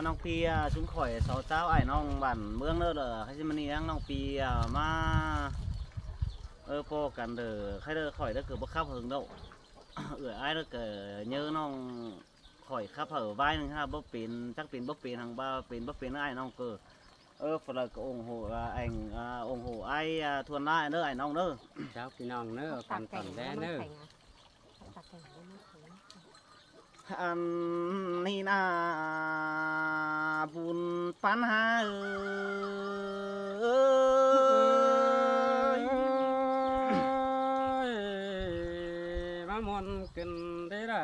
น้องปีชุ้มข่อยเสาเจ้าไอ้น้องบ้านเมืองเด้อให้สิมันนี่น้องปีมาโปกันเด้อใครเด้อข่อยเด้อเกิดบ่ขับเฮิงเด้อไอ้เด้อเกิดเยอะน้องข่อยขับเหิไว้นึงฮะบ่เป็นจักเป็นบ่เป็นทางบ่เป็นบ่เป็นไอ้น้องเกิดฝรั่งก็องค์โหanhองค์โหไอ้ทวนได้เด้อไอ้น้องเด้อ เจ้าพี่น้องเน้อกันต่ำแดนเน้อ อันนี้นาบุญปัญหามามวนกันได้ละ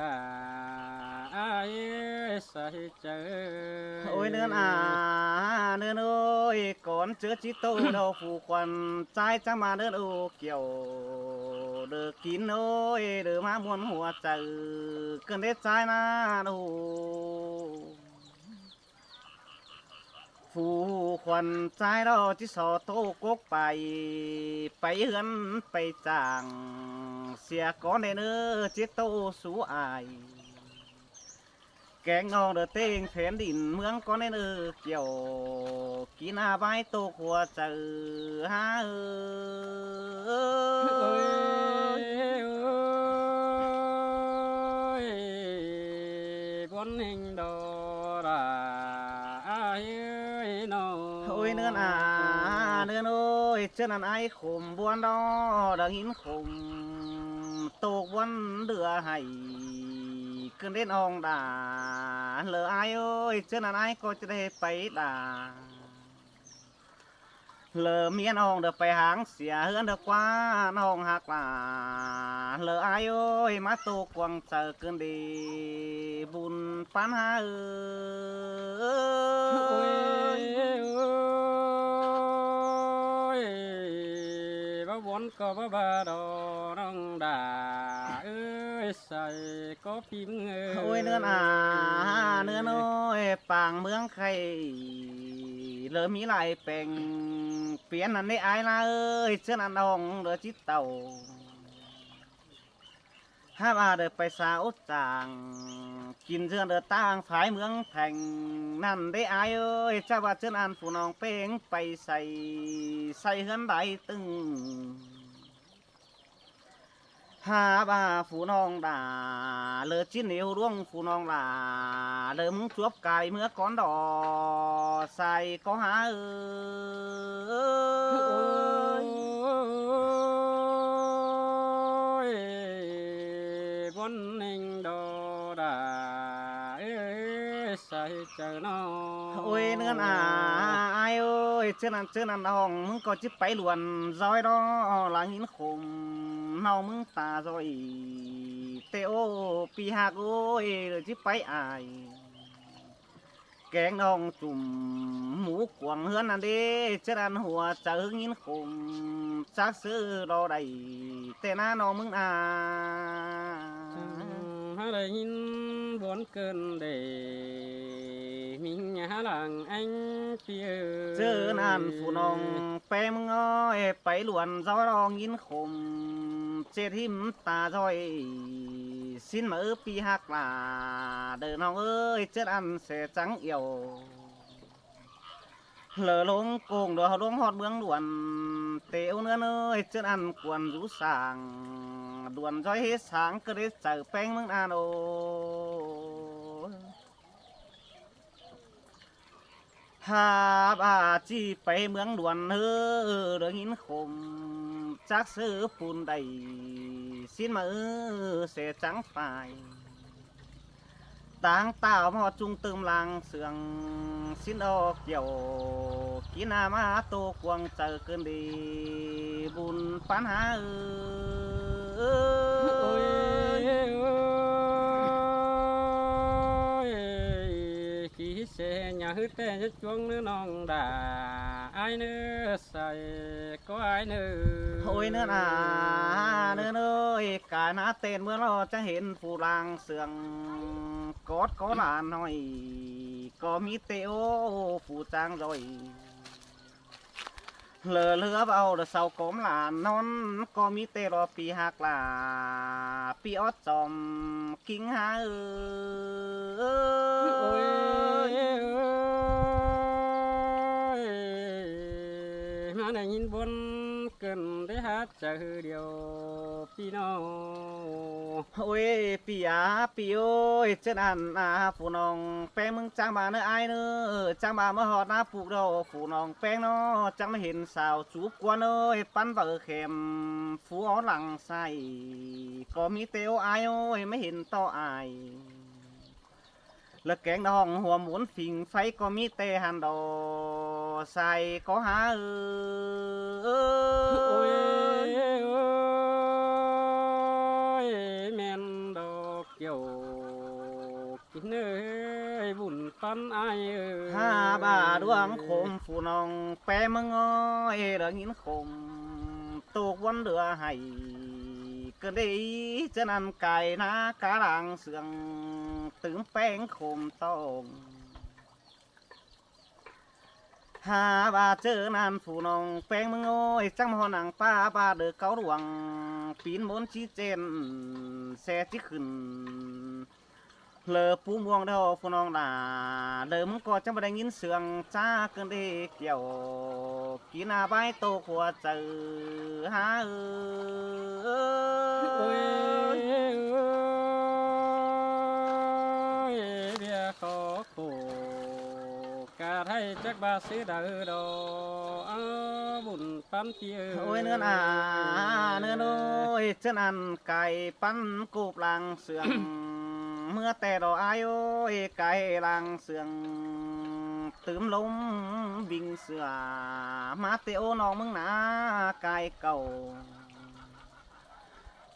ไอ้ใส่เจอ โอ้ยเนื้อเนื้อโอ้ยก่อนเจอจิตโตเราผูกควันใจจะมาเดินโอเกี่ยวเดือกินโอ้ยเดือมามวนหัวใจเกินได้ใจนะดูผู้ควันใจเราที่สอโตกกไปเฮือนไปจางเสียก่อนได้เนื้อจิตโตสู้อายแกงนองเดือเต้งแผ่นดินเมืองก้อนได้เนื้อเกี่ยวกินอาใบโตขัวเจอฮาบนหิงดอราไอ้นอ โอ้ยเนื้อเนื้อโอ้ยเจ้านั้นไอ้ขมบวนดอดังหินขมตกวันเดือให้เกินเด่นองด่าเหลือไอ้โอ้ยเจ้านั้นไอ้ก็จะได้ไปด่าเหลือเมียน้องเดือไปหางเสียเฮือนเดือกว่าน้องหักลาเหลือไอ้โอ้ยมาตกวางเจอเกินดีบุญปัญหาบ่วนก็บ่บาดอน้องด่าเอ้ยใส่ก็พิมพ์ โอ้ยเนื้อเนื้อน้อยปางเมืองไข่เริ่มมีหลายแปลงเปลี่ยนอันได้อายละเอ้ยเชื่อนันดองเดือจิตเต่าห้ามาเดินไปสาวจางกินเชื่อเดือต่างฝายเมืองแผ่งนั่นได้อายเอ้ยเจ้าว่าเชื่อนันผู้น้องเป้งไปใส่เฮือนใดตึงหาบาผู้น้องด่าเลอชิ้นเหนียวร่วงผู้น้องด่าเริ่มจวบไก่เมื่อก้อนดอใส่ก็หาบนหิงดอดาเอ้ยใส่เจอน้อ โอ้ยเนื้อไอ้โอ้ยเจ้านันดองมึงก็จิไปหลวนซอยดอหลังหินขมน้องมึงตาซอยเตโอปีหักโอ้ยเดี๋ยวจิไปอายแกงน้องจุ่มหมูกวางเฮือนนั่นเด้เจ้านันหัวเจอหินขมจักซื้อรอได้แต่หน้าน้องมึงหาได้ยินบนเกินเดมิงหาหลังอันเปีย เจอนั่นผู้น้องไปมึงอ้อยไปหลวนซอยรองยินขมเจ็ดหิมตาซอยสิ้นมือปีหักลาเดินน้องเอ้ยเจ็ดอันเสจังเอี่ยวเหลือลงโกงเดือลงหอดเมืองด่วนเตวเนื้อเอ้ยเจ็ดอันกวนรู้สางด่วนซอยเฮ็ดสางก็ได้เจอแป้งมึงอาโนหาบาจีไปเมืองด่วนเฮ้อเรื่องหินขมจักซื้อปูนใดสิ้นมือเสียจังฝ่ายต่างตาวมาจุงเติมลางเสืองสิ้นออกเกี่ยวกินอามาโตกวงเจอเกินดีบุญปัญหาขี้เสียหยาฮึแต่จะจวงเนื้อน้องด่าไอ้เนื้อใส่ก็ไอ้เนื้อ โอ้ยเนื้อเนื้อเนื้อกายหน้าเต้นเมื่อเราจะเห็นผู้ลางเสืองกอดก็ลานหน่อยก็มีเตโอผู้จางรอย เหลือเอาเดเสากลมหลานนอนก็มีเตรอปีหักลาปีออดจอมกิ้งหาโอ้ย ได้ยินบนเกินได้หาเจอเดียวพี่น้อง โอ้ยปีอาปีโอ้ยเจ้าอันผู้น้องแป้งมึงจ้างมาเนื้อไอายเนื้อจ้างมาเมื่อหอดปลูกดอกผู้น้องแป้งเนาะจังไม่เห็นสาวจูบกวนเอ้ยปั้นเบอร์เข็มฟูเอาหลังใส่ก็มีเตียวอายโอ้ยไม่เห็นต่ออาย แล้วแกงดองหัวหมุนฝิ่งไฟก็มีเตหันดอใส่ก็หาโอ้ยโอ้ยแม่นดอกเกี่ยวกินเอ้ยบุญปันอายเอ้ย ห้าบาดวงคมผู้น้องแปมึงอ้อยเรื่องหินคมตกวันเรือให้เกินได้จะนำไก่นะกะลังเสืองตึงแป้งคมต้องหาบาเจอนันผู้น้องแป้งมึงโอ้ยจังหอนังป้าบาเดือเกาหลวงปีนบนชี้เจนแซ่จิขึ้นเลอปูม่วงเด้อผู้น้องด่าเดิมก็จังบ่ได้ยินเสียงจ้าเกินได้เกี่ยวกินอาใบโตขัวเจอหาโอ้ยโอ้ยเบียขอคู่กาไทยจักบาซื้อดาวดอเอาบุญปันเจียว โอ้ยเนื้อเนื้อโอ้ยเจ้านันไก่ปั้นกูบลังเสียง เมื่อแต่ดอกอายโอ้ยไก่ลังเสียงตืมลมวิ่งเสือมาเตโอน้องมึงนะไก่เก่า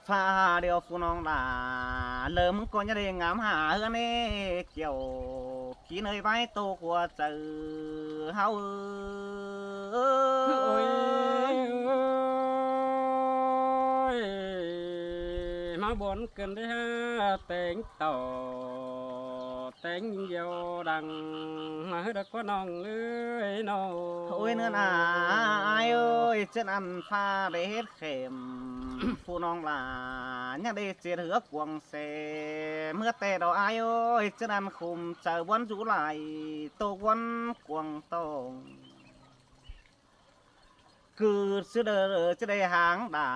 ฟ้าเดียวฟูน้องด่าเริ่มมึงก่อนจะได้งามหาเฮือเน่เกี่ยวขี้เนยไว้โตกว่าเจอเฮาโอ้ยโอ้ยมาบนเกินได้ฮะแต่งต่อแต่งเดียวดังมาให้ดักว่าน้องเอ้ยน้อง โอ้ยเนื้ออายโอ้ยเจ้านันฟ้าได้เฮ็ดเข็ม ผู้น้องหลานยังได้เจอเหือกวงเสเมื่อแต่ดอกอายโอ้ยเจ้านันคุมเจอวันจุไหลตกวันกวงตองคือซื้อเด้อจะได้หางด่า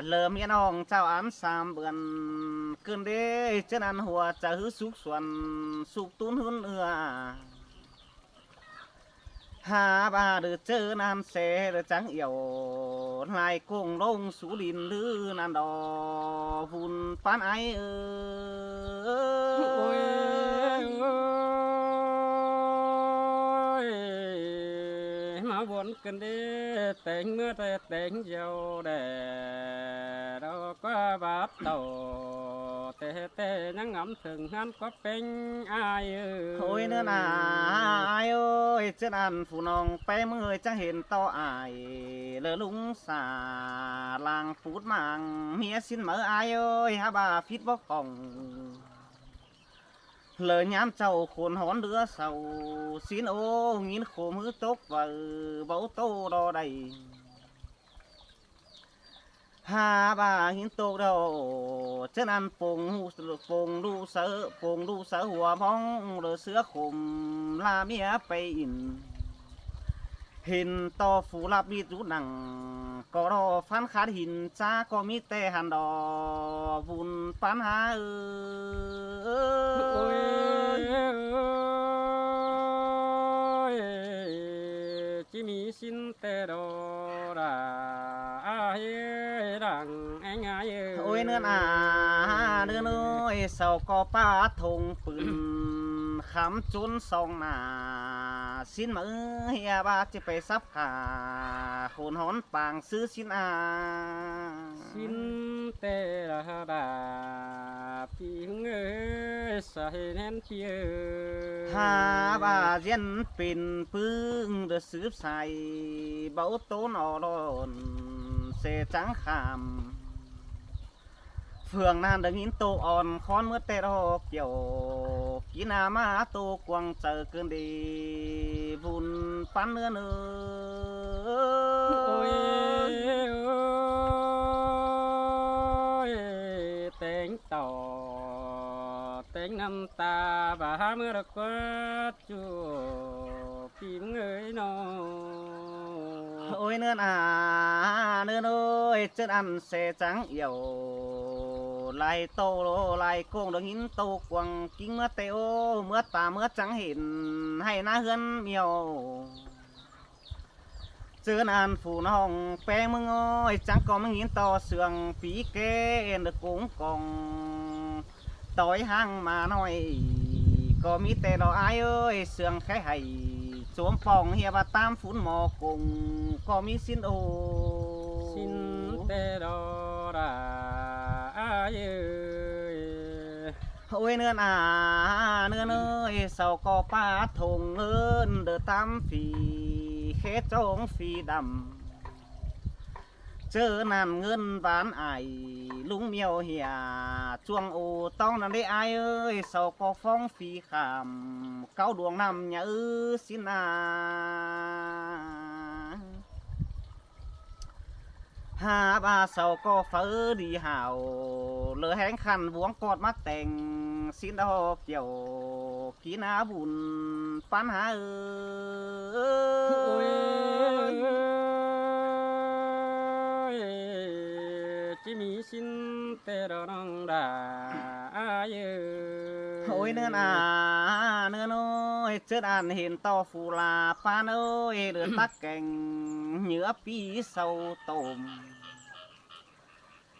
เริ่มเมียน้องเจ้าอันสามเบือนเกินเด้เจ้านันหัวจะหือสุกส่วนสุกตุนหุ่นเอือหาบาเดือเจอนานเสเดือจังเอี่ยวลายกุ้งลงสูลินหรือนันดอฝุ่นปานไอโอ้ยโอ้ยมาบนกันเด้แต่งเมื่อแต่แต่งเดียวแดดเราก็บาดดอแต่ยังงำถึงหันก็เป็นอายเอ้ย โอ้ยเนื้อหนาอายโอ้ยเจ้านันผู้น้องไปเมื่อจังเห็นต่ออายเลอลุงสาลางปูดมังเมียสินเหมื่ออายโอ้ยฮาบาฟิตบ่กองเลยย้ำเจ้าคนหอนเรือเสาสินโอ้งินโคมือตกเบอเบาโตรอใดหาบาหินโตกเราเจ้านั้นปงดูเสือหัวมองเรือเสือขมลาเมียไปอินเห็นต่อฝูรับมีจุหนังก็รอฟันขาดหินจ้าก็มีแต่หันดอวุ่นปัญหาโอ้ยโอ้ยจิมีสินแต่ดอดาอาเฮดังไอ้ไงโอ้ยเนื้อเนื้อน้อยเสาก็ป้าทงปืนขำจุนสองหน้าสินมือเฮียบาจะไปซับขาคนหอนปางซื้อสินสินแต่ละดาพี่เอ้ยใส่แน่นพี่เอ้ยหาบาเย็นเป็นปึ้งเดือสืบใส่เบาโตนอรอนเสจังขามเฟืองนานดังหินโตอ่อนค้อนเมื่อแต่รอเกี่ยวกินามาโตกวางเจอเกินดีบุญปันเนื้อเนื้โอ้ยโอ้ยแต่งต่อแต่งน้ำตาบาเมื่อรักจูพี่เอ้ยน้องโอ้ ôi nương nương ơi chân ăn xe trắng yêu lại tô lại cuồng được những tô quăng kính mưa teo mưa tà mưa trắng hiện hay na hơn miêu chân ăn phủ nòng pe mưng ơi trắng có mấy nghìn to sườn phí kê được cũng còn tối hang mà nói có mi tê đó ai ơi sườn khai hay xuống phòng hiệp và tam phút mò cùng có mi xin ô xin tê đo đà ai ơi ôi nương nương ơi sao có pa thùng ơn đỡ tam phì khế trống phì đầm chớ nàn ngân ván ải lúng miêu hìa chuông ô tông nằm đây ai ơi sao có phong phi khảm cao đuông nằm nhà ư xin ha ba sao có phớ đi hào lỡ hén khăn vuông cọt mắt tèng xin đo kiểu kỹ ná bùn pan há ơi chỉ mi xin tê đo nong đà ai ơi ôi nương ơi chết ăn hiện to phù là pan ơi được tắc cành nhựa pi sâu tôm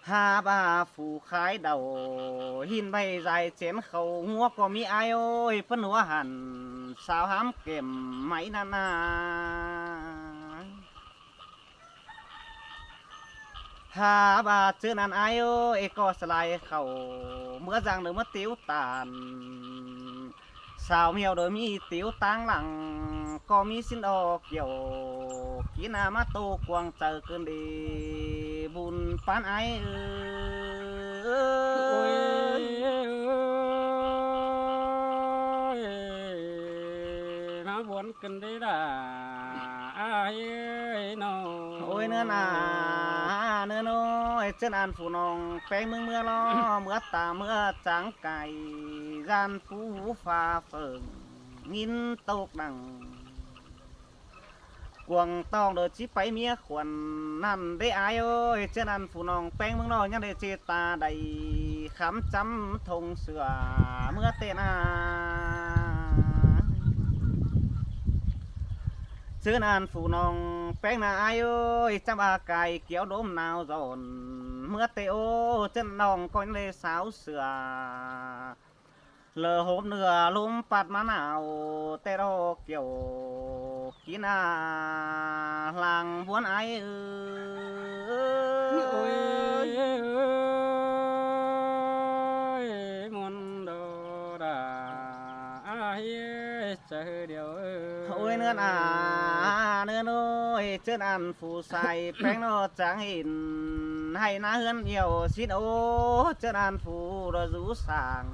ha ba phù khái đầu hin bay dài chén khẩu ngua có mi ai ơi phân hóa hẳn sao hám kèm máy ha ba chưa ăn ai ơi có slide khẩu mưa giang được mất tiếu tàn sao mèo đôi mi tiếu tang lặng có mi xin đo kiểu kỹ na mắt tô quang chờ cơn đi bùn pan ai nó buồn cơn đi là ai ơi nó ôi nương ơi chân ăn phủ nòng pe mưa lo mưa tà mưa trắng cày gian phú pha phở nghìn tộc đằng quăng tòng đợt chỉ phải mía khuẩn nằm để ai ơi chân ăn phủ nòng pe mưa nhá để chê ta đầy khám chấm thùng sửa mưa tên chứ nan phủ nòng bén là ai ơi chăm ba cài kéo đốm nào giòn mưa tê ô chân nòng con lê sáo sửa lờ hôm nửa lúm phạt má nào tê đô kiểu kỹ na làng buôn ai ơi muốn đồ đà ai chờ điều ôi nương ơi chân ăn phù xài bén nó trắng hình hay ná hơn nhiều xin ô chân ăn phù rồi rú sàng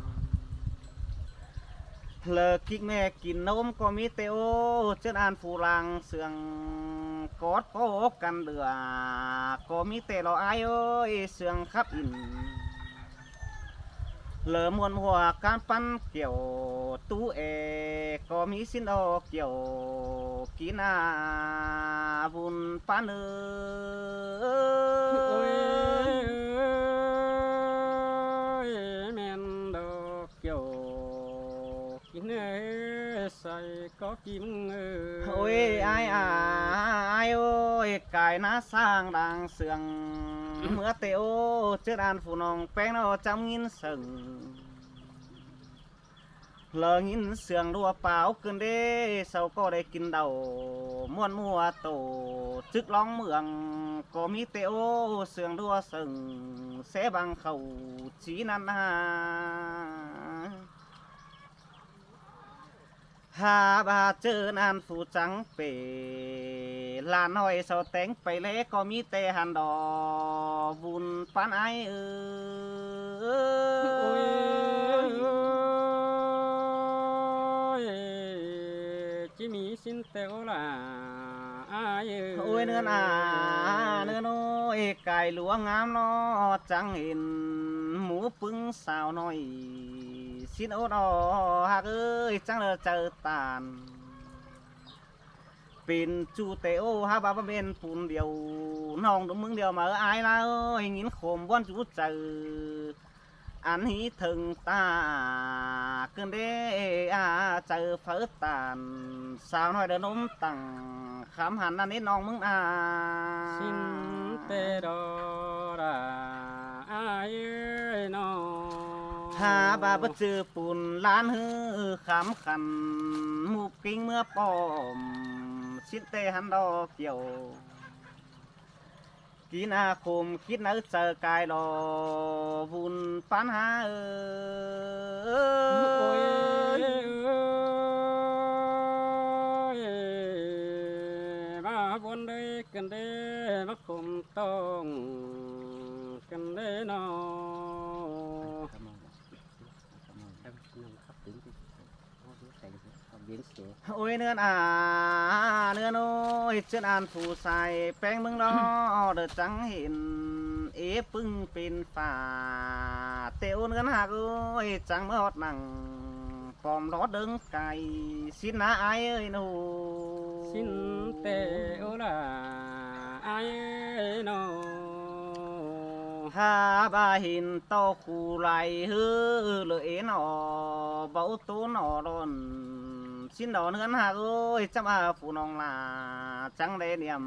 lờ kích mẹ kín nôm có mi tê ô chân ăn phù làng sườn cót có căn đửa có mi tê lo ai ơi sườn khắp in lỡ muôn hòa can pan kiểu tú e có mi xin đo kiểu kỹ na vun pan ơi men đồ kiểu kín say có kim ôi ai ai ơi cài ná sang đang sườn mưa tê ô chết ăn phủ nòng bén nó trăm nghìn sừng lờ nghìn sườn đua báo cơn đê sau có để kinh đầu muôn mùa tổ chức long mường có mi tê ô sườn đua sừng sẽ bằng khẩu chí năn ha ba chân ăn phủ trắng bể là nói sao tén phải lẽ có mi tê hàn đỏ vun pan ai chỉ mi xin teo là ai ôi nương ơi cài lúa ngám nó trắng hình mũ pưng sao nói xin ô đỏ hạc ơi trắng là chờ tàn เป็นจูเตโอฮาบาบเป็นปูนเดียวน้องดมึงเดียวมาอายละเอ้ยงินโคมวันจูเจออันนี้ถึงตาเกินเด้อาเจอเฟิร์ตานสาวน้อยเดินนมตังคำหันนั่นนี่น้องมึงอา สินเตดอราอายนอ หาบาบเจอปุ่นล้านฮือขำขันหมูกิ้งเมื่อปอมชิดเตหันดอกเกี่ยวกินอาคมคิดนึกเจอกายดอบุญปัญหาโอ้ยมาบนได้กันได้มาคมต้องกันได้นอ โอ้ยเนื้อนเนื้อนโอ้ยเชิญอ่านผู้ใส่แป้งมึงรอเดือจังเห็นเอปึ้งเป็นฝ่าเตียวเนื้อนหักโอ้ยจังเมื่อหอดหนังปอมรอดึงไก่สินนาอายเอ้ยหนู สินเตโอลาอายนอ หาบาหินโตคูไหลฮือเลยหนอเบาตูหนอรอนสินดอเนื้อนหักโอ้ยจำอาผู้น้องลาจังได้เนียม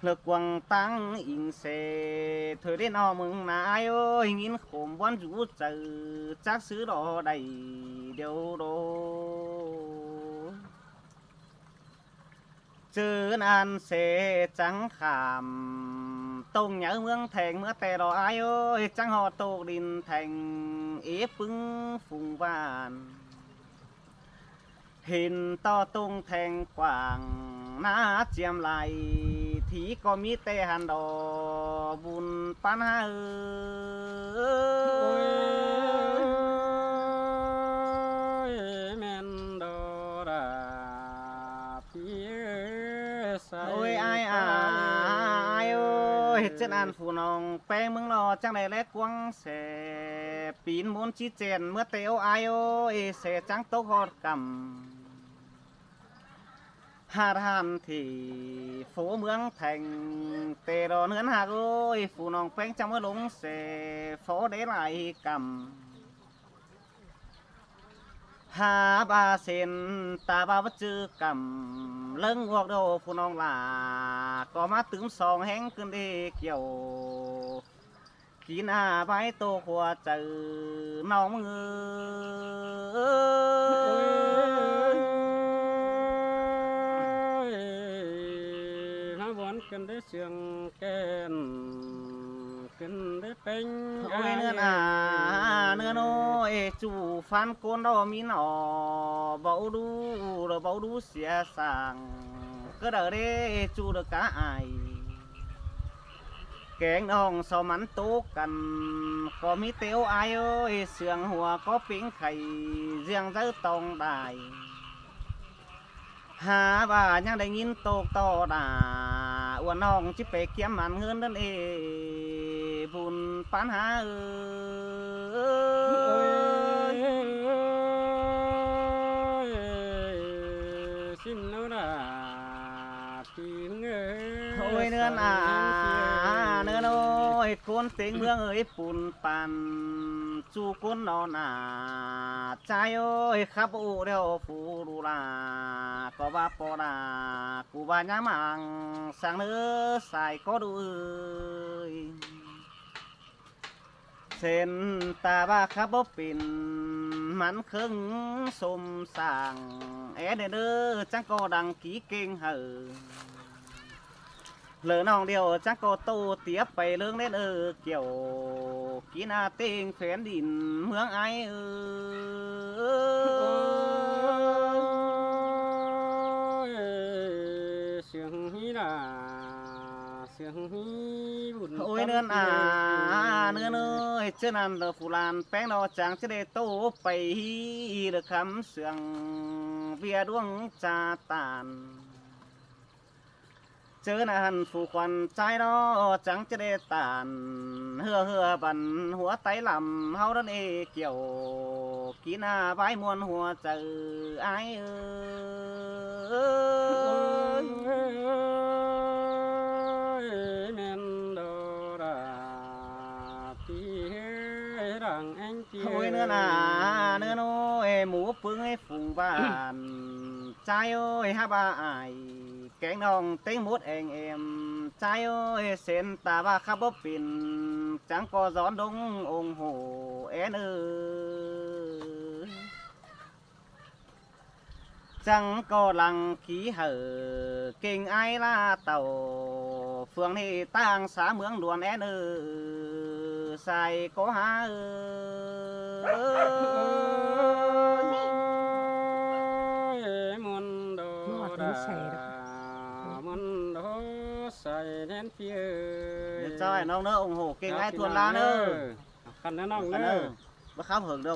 เลิกวังตั้งอิงเสเธอได้นอมึงนายโอ้ยงินขมวันจูเจอจักซื้อดอใดเดียวโดเจอนานเสจังขามตรงnhớเมืองแทงเมื่อแต่รออายโอ้ยจังหอโตกดินแทงเอฟึงฟุงวานเห็นต่อตรงแทงกว่างน้าเจียมไหลทีก็มีแต่หันดอบุญปันหาโอ้ยแม่นดอราพี่ใส่ โอ้ยอายอายโอ้ยเจ้าอันผู้น้องแป้งมึงรอจังไดแลกวงเสปีนมนชีเจนเมื่อเตียวอายโอ้ยเสจังตกหอดกำหาทานที่ฝูเมืองแทงเตรอเนื้อนหักโอ้ยฝูน้องแป้งจังเมื่อลงเสโฟได้หลายกำหาบาเซนตาบาวัจือกำเลิงออกโดผู้น้องลาก็มาตึงสองแห้งขึ้นเดเกี่ยวกินอาใบโตขัวเจอน้องมือ มาวนกันได้เสียงแก่นกันได้เป็น โอ้ยเนื้อนเนื้อโน้ยจูฟันโกนดอมีหนอเบาดูเราเบาดูเสียสั่งก็เดอเดจูเดกะไอแกงน้องสมันโตกันก็มีเตียวไอเอ้ยเสียงหัวก็ปิ้งไข่เรียงเจอตองได้หาว่ายังได้ยินโตกต่อด่าอ้วนน้องจิไปเกี่ยมมันเงินนั่นเองบุญปัญหาสินโนราปีเงย โอ้ยเนื้อนเนื้อโน้ยคนเต็งเมืองเอ้ยปุ่นปันจูคนนอนใจโอ้ยขับอูเดียวฟูรูลาก็ว่าปอดากูว่าญามังสั่งเนื้อใส่ก็ดูเอ้ยเส้นตาบ้าขับบ่เป็นมันครึ่งสมสั่งเด้อจังก็ดังกี่เก่งเหอเหลือน้องเดียวจักก็โตเตียบไปเรื่องเล่นเกี่ยวกินอาเต็งแฟนดินเมืองไอเสียงฮีลาเสียงฮีบุญ โอ้ยเนื้อนเนื้อเนยเจ้านันเดอฟูลานแป้งดอจางจะได้โตไปเดอคำเสียงเวียดวงจาตานเจอนันผู้ควันใจดอจังจะได้ตานเฮือบันหัวไตลำเฮาดันเกี่ยว kín vái muôn hùa chờ ai ơi แม่นโดราปีรังแองเจี ôi nữa nôi mũ phương ấy phùng bàn trai ơi ha ba ai cánh nòng tính mút em trai ơi sen ta ba khắp bóp pin chẳng có gión đông ủng hộ én ơi chẳng có lăng khí hở kinh ai la tàu phương thì tang xã mướng luồn én ơi sai có há ơi muôn đồ muôn đồ say đến phía cho nó nữa ủng hộ kinh ai tuần la nữa khăn nó nong nữa bất khám hưởng đâu